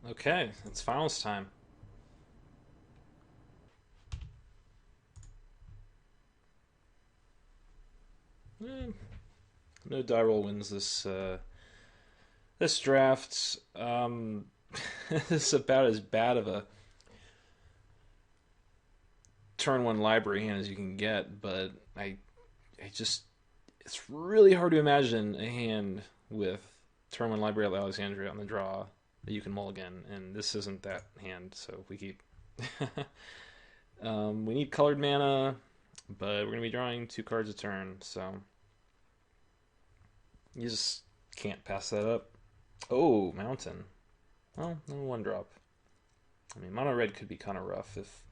Okay, it's finals time. Eh, no die roll wins this draft. This is about as bad of a turn one library hand as you can get, but I just it's really hard to imagine a hand with turn one library of Alexandria on the draw that you can mulligan, and this isn't that hand, so we keep. We need colored mana, but we're gonna be drawing 2 cards a turn, so you just can't pass that up. Oh, mountain. Well, no 1 drop. I mean, mono red could be kind of rough if.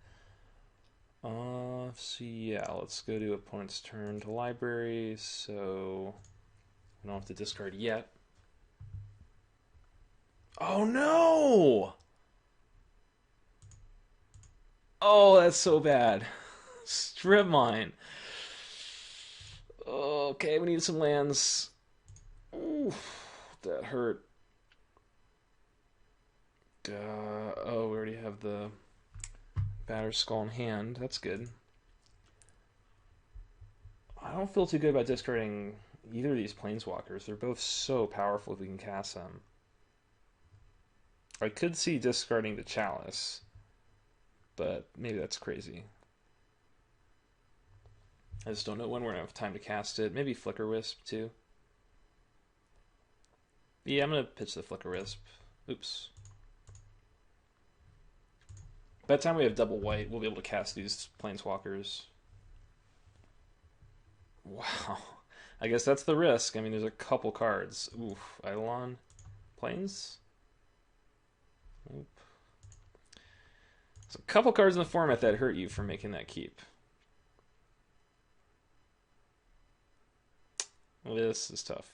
So yeah, let's go to opponent's turn to library. So we don't have to discard yet. Oh no! Oh, that's so bad. Strip mine. Okay, we need some lands. Ooh, that hurt. Oh, we already have the Battered Skull in hand. That's good. I don't feel too good about discarding either of these planeswalkers. They're both so powerful if we can cast them. I could see discarding the Chalice, but maybe that's crazy. I just don't know when we're gonna have time to cast it. Maybe Flicker Wisp too. Yeah, I'm gonna pitch the Flicker Wisp. Oops. By the time we have double white, we'll be able to cast these planeswalkers. Wow. I guess that's the risk. I mean, there's a couple cards. Oof. Eidolon. Planes? Nope. There's a couple cards in the format that hurt you for making that keep. This is tough.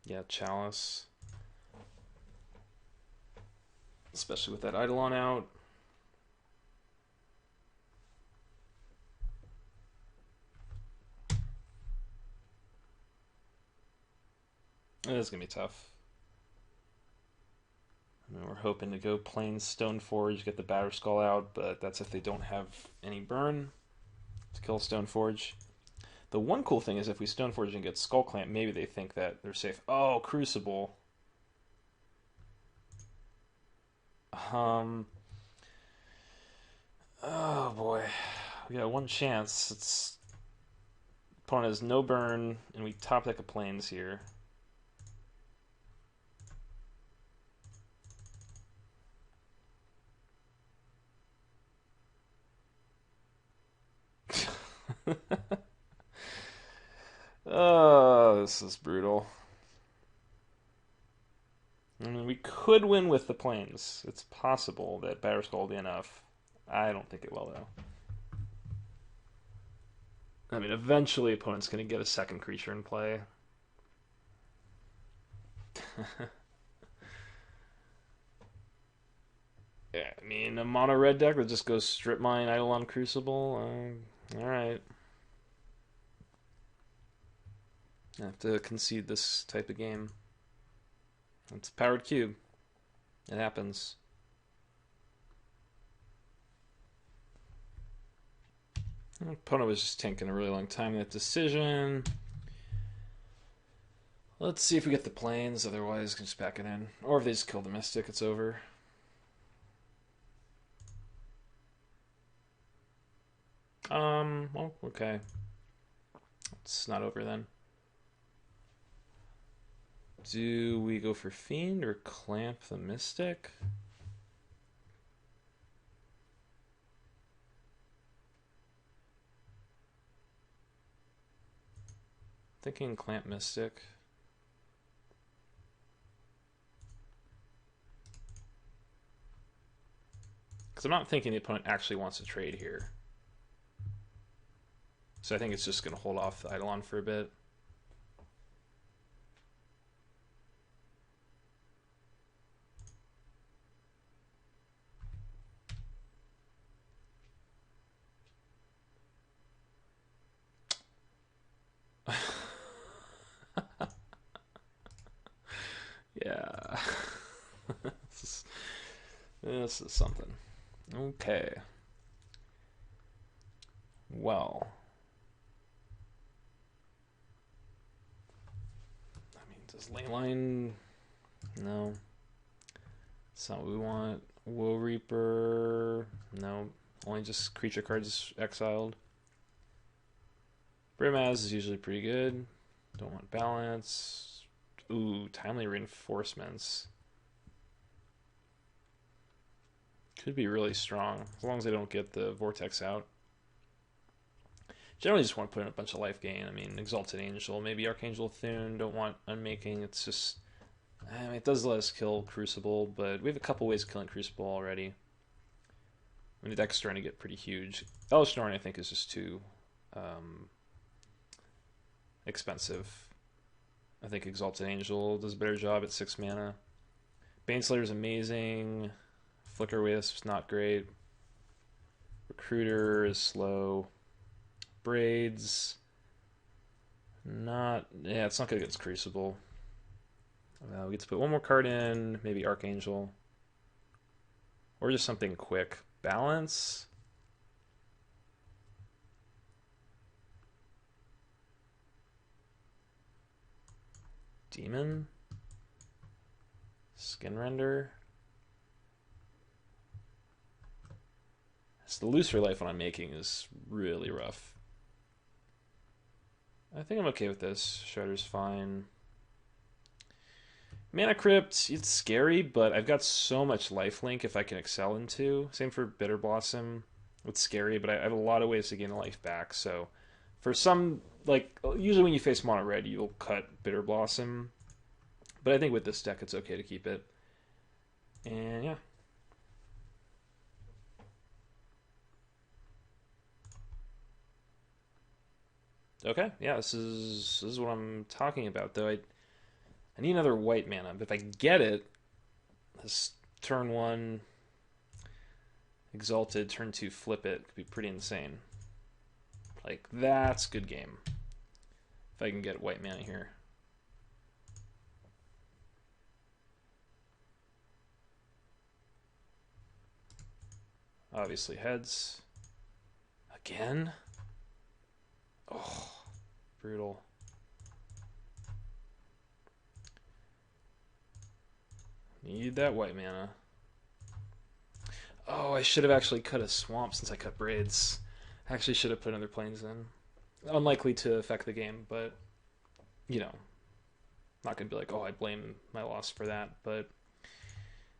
Yeah, Chalice. Especially with that Eidolon out. It is going to be tough. I mean, we're hoping to go plain Stoneforge, get the Batterskull out, but that's if they don't have any burn to kill Stoneforge. The one cool thing is if we Stoneforge and get Skull Clamp, maybe they think that they're safe. Oh, Crucible. Um. Oh boy, we got one chance. It's opponent has no burn, and we top deck a planes here. Oh, this is brutal. I mean, we could win with the planes. It's possible that Batterskull will be enough. I don't think it will, though. I mean, eventually, opponent's going to get a second creature in play. Yeah, I mean, a mono red deck that just goes Strip Mine, Eidolon Crucible. Alright. I have to concede this type of game. It's a powered cube. It happens. Opponent was just taking a really long time in that decision. Let's see if we get the planes, otherwise, can just back it in. Or if they just kill the Mystic, it's over. Well, okay. It's not over then. Do we go for Fiend or Clamp the Mystic? Thinking Clamp Mystic. Because I'm not thinking the opponent actually wants to trade here. So I think it's just going to hold off the Eidolon for a bit. this is, this is something. Okay. Well, I mean, does Leyline? No, that's not what we want. Woe Reaper? No, only just creature cards exiled. Brimaz is usually pretty good. Don't want balance. Ooh, timely reinforcements. Could be really strong, as long as they don't get the Vortex out. Generally just want to put in a bunch of life gain. I mean, Exalted Angel, maybe Archangel Thune, don't want Unmaking. It's just, I mean, it does let us kill Crucible, but we have a couple ways of killing Crucible already. I mean, the deck's starting to get pretty huge. Elvish Norn, I think, is just too expensive. I think Exalted Angel does a better job at 6 mana. Baneslayer is amazing. Flicker Wisp's not great. Recruiter is slow. Braids, not, yeah, it's not good against Crucible. We get to put one more card in, maybe Archangel, or just something quick. Balance. Demon. Skin Render. So the looser life when I'm making is really rough. I think I'm okay with this. Shredder's fine. Mana Crypt, it's scary, but I've got so much lifelink if I can excel into. Same for Bitter Blossom. It's scary, but I have a lot of ways to gain the life back. So for some, like, usually when you face mono red, you'll cut Bitter Blossom. But I think with this deck, it's okay to keep it. And yeah. Okay, yeah, this is what I'm talking about. Though I need another white mana, but if I get it, this turn 1 Exalted, turn 2 flip it could be pretty insane. Like, that's good game. If I can get white mana here. Obviously heads. Again? Oh, brutal. Need that white mana. Oh, I should have actually cut a swamp since I cut braids. I actually should have put another planes in. Unlikely to affect the game, but, you know, not going to be like, oh, I blame my loss for that, but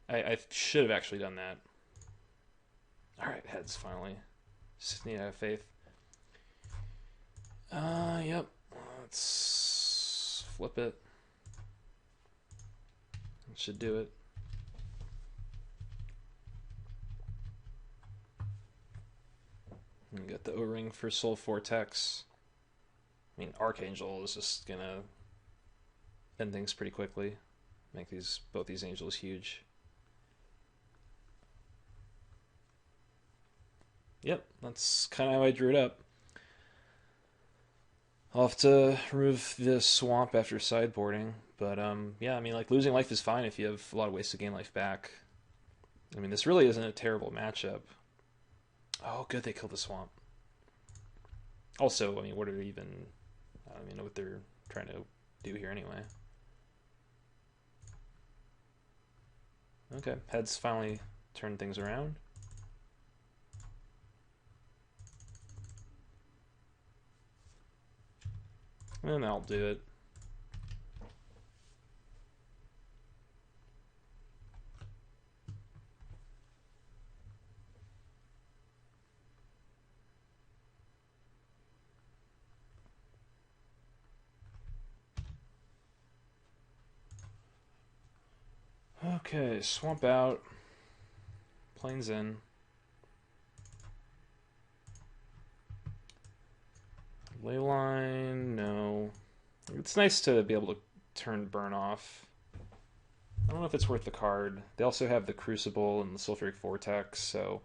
I should have actually done that. Alright, heads, finally. Just need to have faith. Yep. Let's flip it. It should do it. And get the O-ring for Soul Vortex. I mean, Archangel is just gonna end things pretty quickly. Make both these angels huge. Yep, that's kind of how I drew it up. I'll have to remove this swamp after sideboarding, but yeah, I mean, like, losing life is fine if you have a lot of ways to gain life back. I mean, this really isn't a terrible matchup. Oh, good, they killed the swamp. Also, I mean, what are they even... I don't even know what they're trying to do here anyway. Okay, heads finally turned things around. And that'll do it. Okay, swamp out. Planes in. Leyline, no. It's nice to be able to turn burn off. I don't know if it's worth the card. They also have the Crucible and the Sulfuric Vortex, so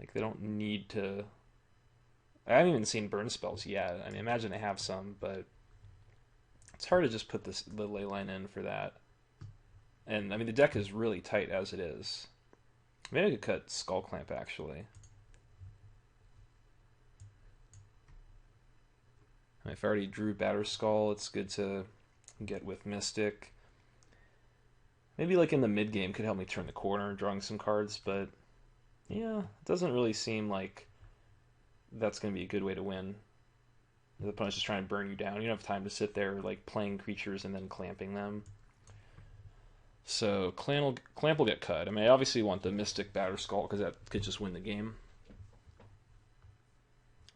like they don't need to. I haven't even seen burn spells yet. I mean, imagine they have some, but it's hard to just put the Leyline in for that. And I mean, the deck is really tight as it is. Maybe I could cut Skull Clamp actually. If I already drew Batterskull, it's good to get with Mystic. Maybe like in the mid game could help me turn the corner, drawing some cards, but yeah, it doesn't really seem like that's going to be a good way to win. The opponent's just trying to burn you down. You don't have time to sit there like playing creatures and then clamping them. So Clamp will get cut. I mean, I obviously want the Mystic Batterskull because that could just win the game.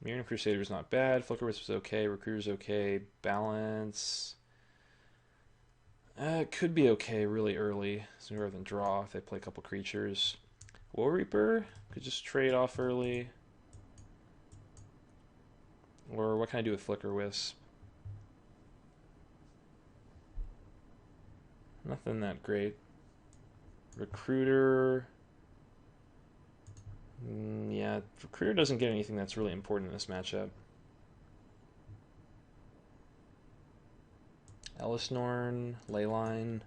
Mirran Crusader is not bad. Flicker Wisp is okay. Recruiter's okay. Balance. It could be okay really early, sooner rather than draw if they play a couple creatures. War Reaper could just trade off early. Or what can I do with Flicker Wisp? Nothing that great. Recruiter. Yeah, Recruiter doesn't get anything that's really important in this matchup. Ellisnorn, Leyline,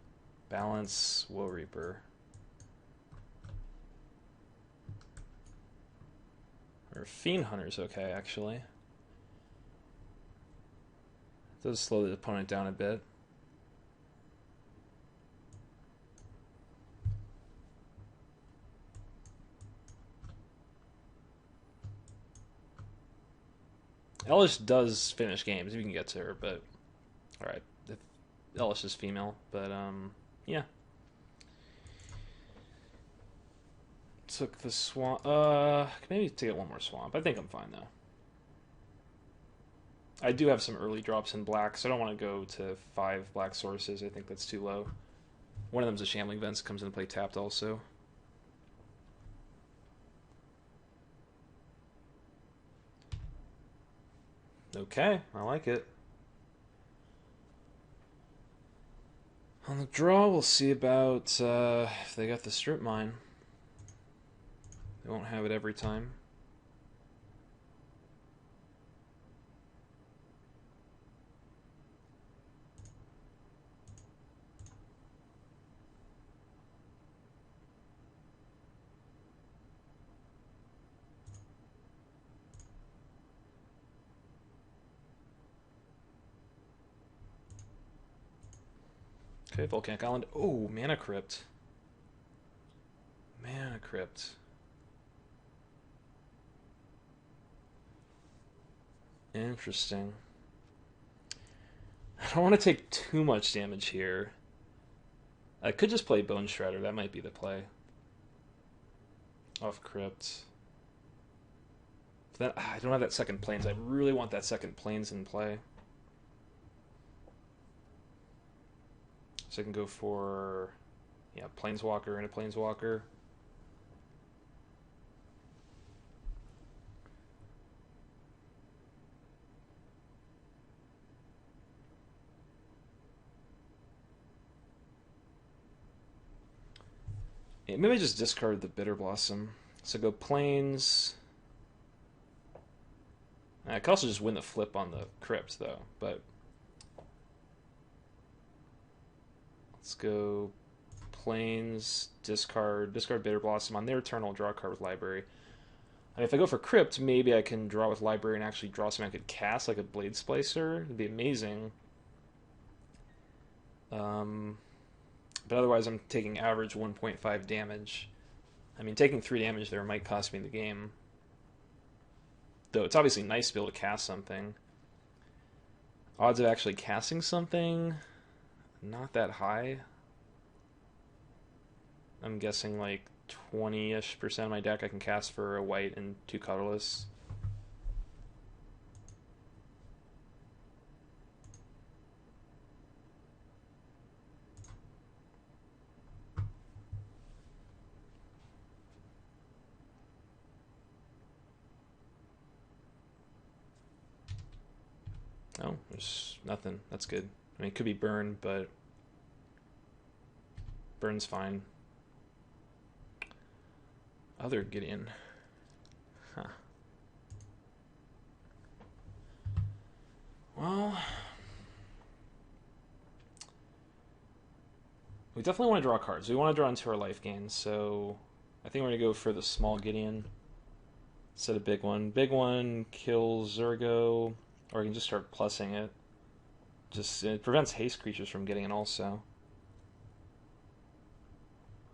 Balance, Woe Reaper. Or Fiend Hunter's okay, actually. It does slow the opponent down a bit. Ellis does finish games if you can get to her, but alright. Ellis is female, but yeah. Took the swamp. Maybe take one more swamp. I think I'm fine though. I do have some early drops in black, so I don't want to go to 5 black sources. I think that's too low. One of them's a Shambling Vents, comes into play tapped also. Okay, I like it. On the draw, we'll see about if they got the Strip Mine. They won't have it every time. Okay, Volcanic Island. Oh, Mana Crypt. Mana Crypt. Interesting. I don't want to take too much damage here. I could just play Bone Shredder. That might be the play. Off Crypt. Then, I don't have that second Plains. I really want that second Plains in play. So I can go for, yeah, Planeswalker and a Planeswalker. Yeah, maybe I just discard the Bitter Blossom. So go Plains. I could also just win the flip on the Crypt, though, but let's go Plains, discard Bitter Blossom. On their turn, I'll draw a card with Library. I mean, if I go for Crypt, maybe I can draw with Library and actually draw something I could cast, like a Blade Splicer. It'd be amazing. But otherwise, I'm taking average 1.5 damage. I mean, taking 3 damage there might cost me the game. Though it's obviously nice to be able to cast something. Odds of actually casting something, not that high. I'm guessing like 20-ish% of my deck I can cast for a white and 2 colorless. Oh, there's nothing. That's good. I mean, it could be burn, but burn's fine. Other Gideon. Huh. Well, We definitely want to draw cards. We want to draw into our life gain, so I think we're going to go for the small Gideon instead of big one. Big one kills Zergo, or we can just start plussing it. Just it prevents haste creatures from getting it also.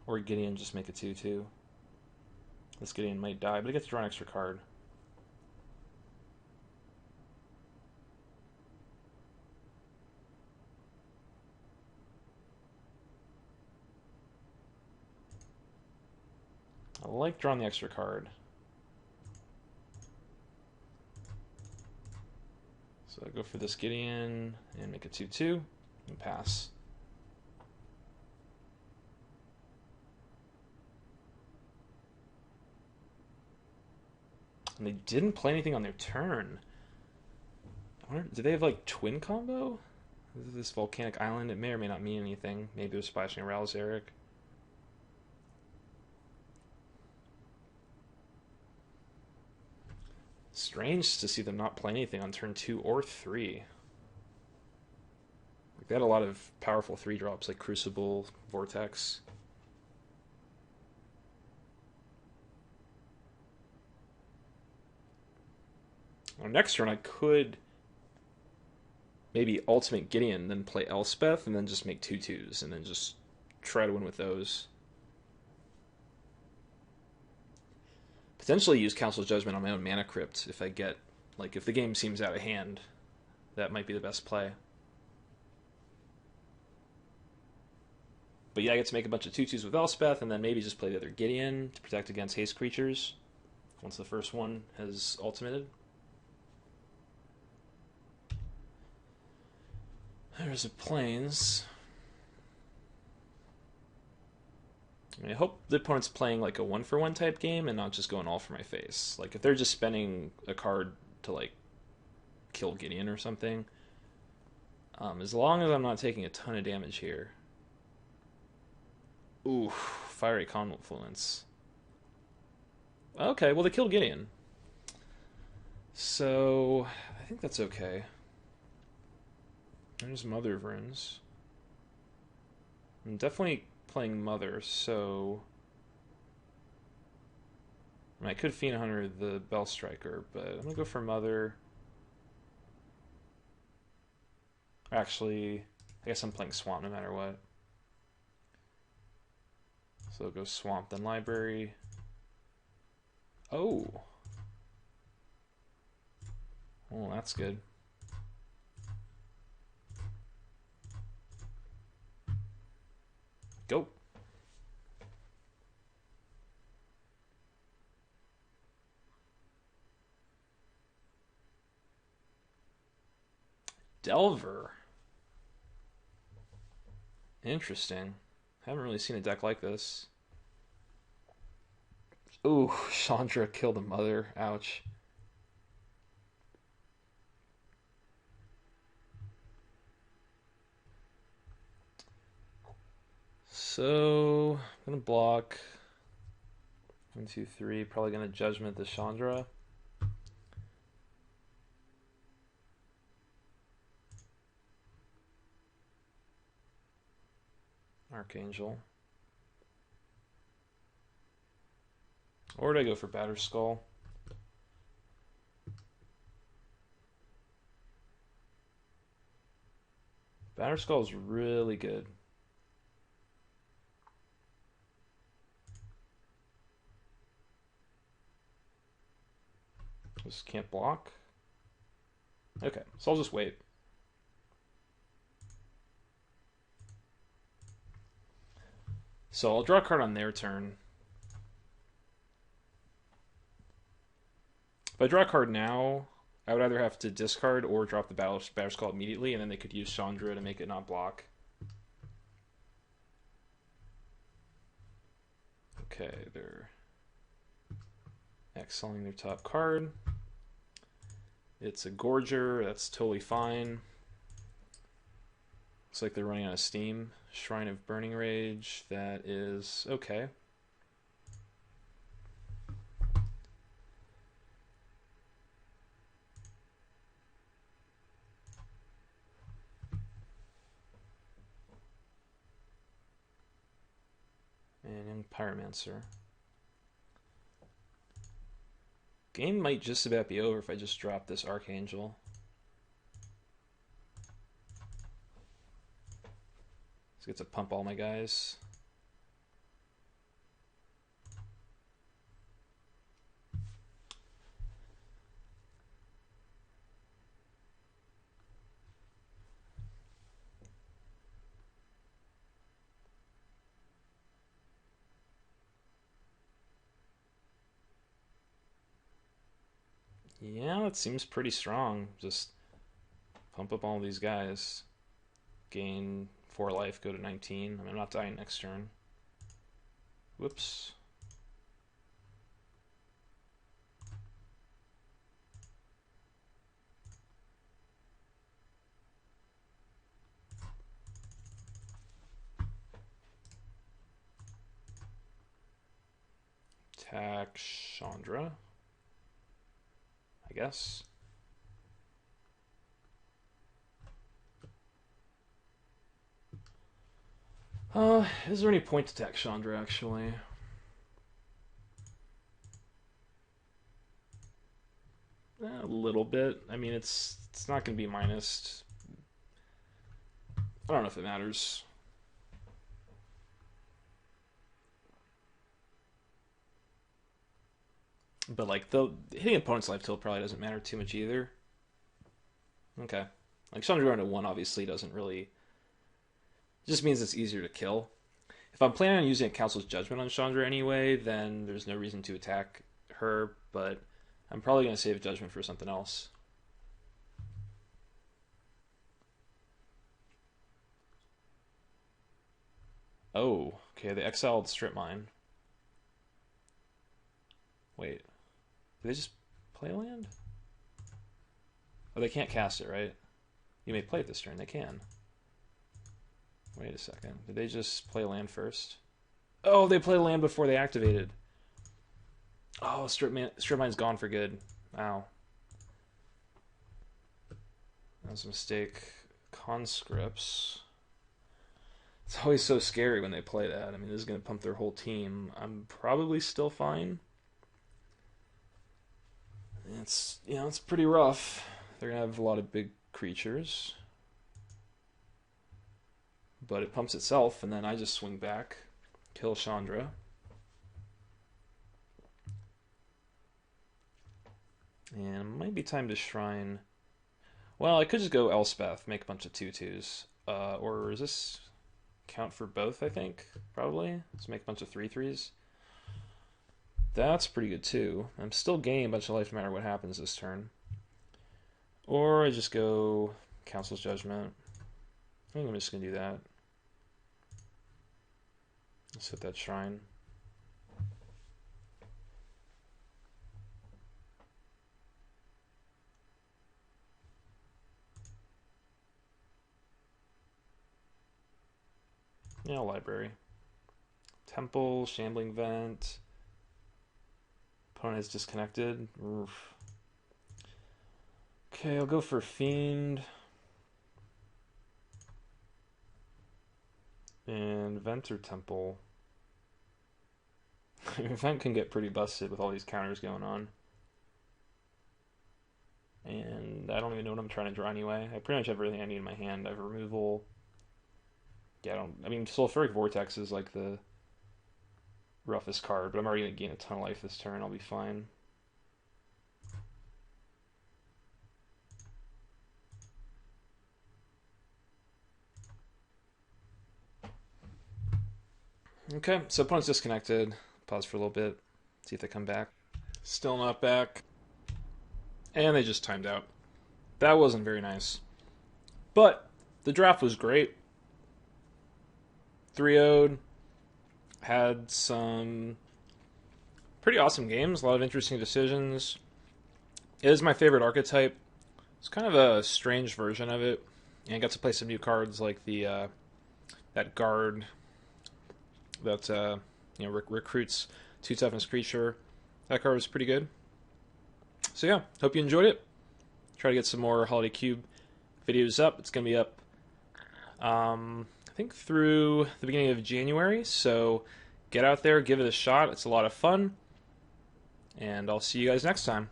Or Gideon just make a 2/2. This Gideon might die, but it gets to draw an extra card. I like drawing the extra card. So I go for this Gideon and make a 2/2 and pass. And they didn't play anything on their turn. I wonder, did they have like twin combo? This volcanic island, it may or may not mean anything. Maybe they're splashing arouse Eric. Strange to see them not play anything on turn 2 or 3. Like they had a lot of powerful 3-drops like Crucible, Vortex. On next turn I could maybe ultimate Gideon, then play Elspeth, and then just make 2/2s, and then just try to win with those. Potentially use Council's Judgment on my own Mana Crypt if I get, like, if the game seems out of hand. That might be the best play. But yeah, I get to make a bunch of 2/2s with Elspeth, and then maybe just play the other Gideon to protect against haste creatures once the first one has ultimated. There's a Plains. I mean, I hope the opponent's playing like a 1-for-1 type game and not just going all for my face. Like if they're just spending a card to like kill Gideon or something, as long as I'm not taking a ton of damage here. Ooh, Fiery Confluence. Okay, well they killed Gideon, so I think that's okay. There's Mother of Runes. I'm definitely playing Mother, so I mean, I could Fiend Hunter the Bell Striker, but I'm gonna go for Mother. Actually, I guess I'm playing Swamp no matter what. So I'll go Swamp, then Library. Oh, that's good. Go. Delver. Interesting. Haven't really seen a deck like this. Ooh, Chandra killed a Mother. Ouch. So, I'm gonna block 1, 2, 3. Probably gonna Judgment the Chandra. Archangel. Or do I go for Batterskull? Batterskull is really good. Just can't block. Okay, so I'll just wait. So I'll draw a card on their turn. If I draw a card now, I would either have to discard or drop the Batterskull immediately, and then they could use Chandra to make it not block. Okay, they're exiling their top card. It's a Gorger, that's totally fine. Looks like they're running out of steam. Shrine of Burning Rage, that is okay. Pyromancer. Game might just about be over if I just drop this Archangel. Let's get to pump all my guys. Yeah, that seems pretty strong. Just pump up all these guys. Gain 4 life, go to 19. I mean, I'm not dying next turn. Whoops. Attack Chandra, I guess. Is there any point to attack Chandra, actually? A little bit. I mean, it's not going to be minus. I don't know if it matters. But like the hitting opponent's life total probably doesn't matter too much either. Okay. Like Chandra going to 1 obviously doesn't really. It just means it's easier to kill. If I'm planning on using a Council's Judgment on Chandra anyway, then there's no reason to attack her, but I'm probably going to save Judgment for something else. Oh, okay, they exiled Strip Mine. Wait, did they just play land? Oh, they can't cast it, right? You may play it this turn, they can. Wait a second, did they just play land first? Oh, they played land before they activated. Oh, Strip Mine's gone for good. Wow. That was a mistake. Conscripts. It's always so scary when they play that. I mean, this is going to pump their whole team. I'm probably still fine. It's, you know, it's pretty rough. They're going to have a lot of big creatures. But it pumps itself, and then I just swing back, kill Chandra. And it might be time to Shrine. Well, I could just go Elspeth, make a bunch of 2/2s. Or is this count for both, I think? Probably. Let's make a bunch of 3/3s. That's pretty good too. I'm still gaining a bunch of life no matter what happens this turn. Or I just go Council's Judgment. I think I'm just going to do that. Let's hit that Shrine. Yeah, Library. Temple, Shambling Vent. Opponent is disconnected. Oof. Okay, I'll go for Fiend. And Vent or Temple. Vent can get pretty busted with all these counters going on. And I don't even know what I'm trying to draw anyway. I pretty much have everything I need in my hand. I have removal. Yeah, I mean, Sulfuric Vortex is like the roughest card, but I'm already going to gain a ton of life this turn. I'll be fine. Okay, so opponent's disconnected. Pause for a little bit. See if they come back. Still not back. And they just timed out. That wasn't very nice. But the draft was great. 3-0'd. Had some pretty awesome games. A lot of interesting decisions. It is my favorite archetype. It's kind of a strange version of it. And I got to play some new cards like the that guard that you know, recruits 2 toughness creature. That card was pretty good. So yeah, hope you enjoyed it. Try to get some more Holiday Cube videos up. It's going to be up, I think, through the beginning of January. So get out there, give it a shot. It's a lot of fun. And I'll see you guys next time.